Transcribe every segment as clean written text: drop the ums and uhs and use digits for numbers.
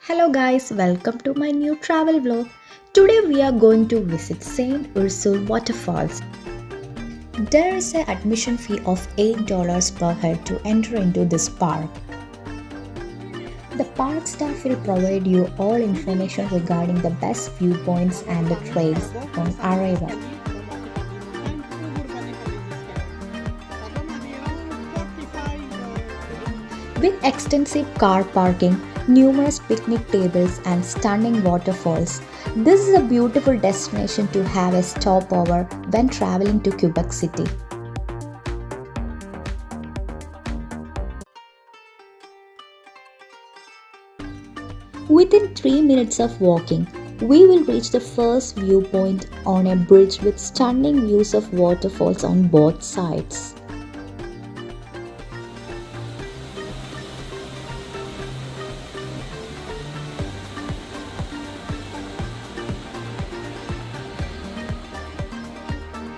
Hello guys, welcome to my new travel vlog. Today we are going to visit Sainte-Ursule Waterfalls. There is an admission fee of $8 per head to enter into this park. The park staff will provide you all information regarding the best viewpoints and the trails on arrival. With extensive car parking, numerous picnic tables and stunning waterfalls, this is a beautiful destination to have a stopover when traveling to Quebec City. Within 3 minutes of walking, we will reach the first viewpoint on a bridge with stunning views of waterfalls on both sides.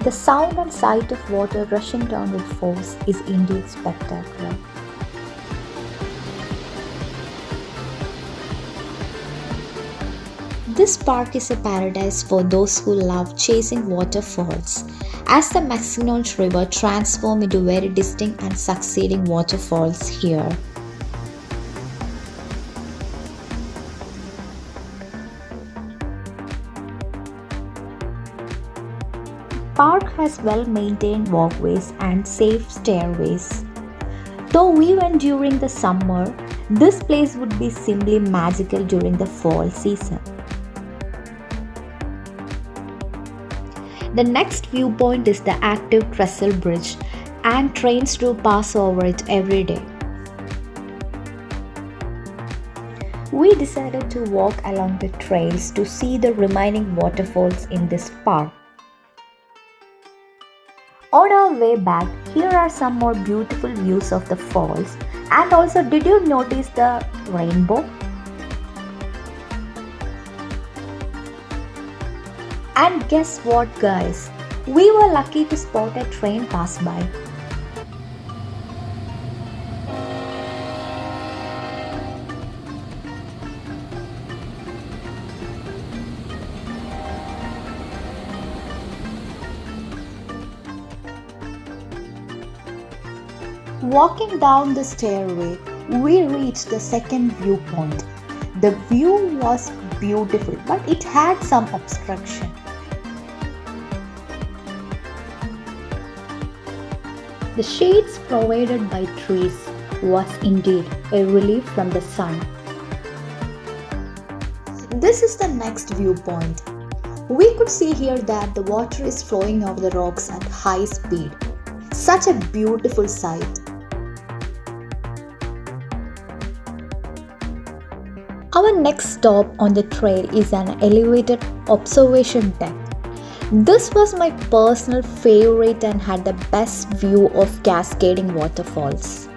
The sound and sight of water rushing down with force is indeed spectacular. This park is a paradise for those who love chasing waterfalls, as the Maskinonge River transforms into very distinct and succeeding waterfalls here. Park has well-maintained walkways and safe stairways. Though we went during the summer, this place would be simply magical during the fall season. The next viewpoint is the active trestle bridge, and trains do pass over it every day. We decided to walk along the trails to see the remaining waterfalls in this park. On our way back, here are some more beautiful views of the falls. And also, did you notice the rainbow? And guess what guys? We were lucky to spot a train pass by. Walking down the stairway, we reached the second viewpoint. The view was beautiful, but it had some obstruction. The shades provided by trees was indeed a relief from the sun. This is the next viewpoint. We could see here that the water is flowing over the rocks at high speed. Such a beautiful sight. Our next stop on the trail is an elevated observation deck. This was my personal favorite and had the best view of cascading waterfalls.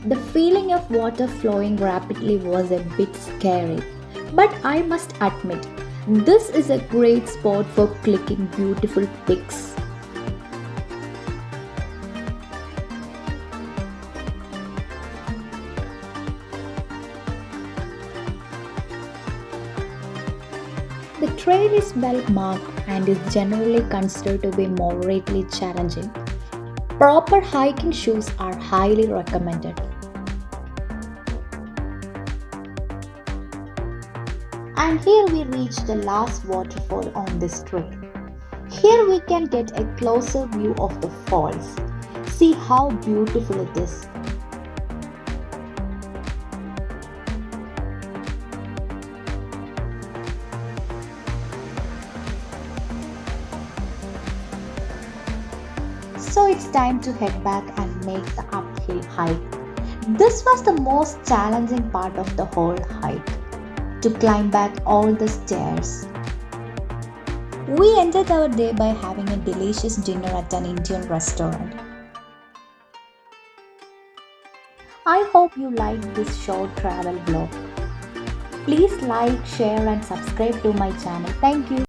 The feeling of water flowing rapidly was a bit scary. But I must admit, this is a great spot for clicking beautiful pics. The trail is well marked and is generally considered to be moderately challenging. Proper hiking shoes are highly recommended. And here we reach the last waterfall on this trail. Here we can get a closer view of the falls. See how beautiful it is. So it's time to head back and make the uphill hike. This was the most challenging part of the whole hike, to climb back all the stairs. We ended our day by having a delicious dinner at an Indian restaurant. I hope you liked this short travel vlog. Please like, share and subscribe to my channel. Thank you.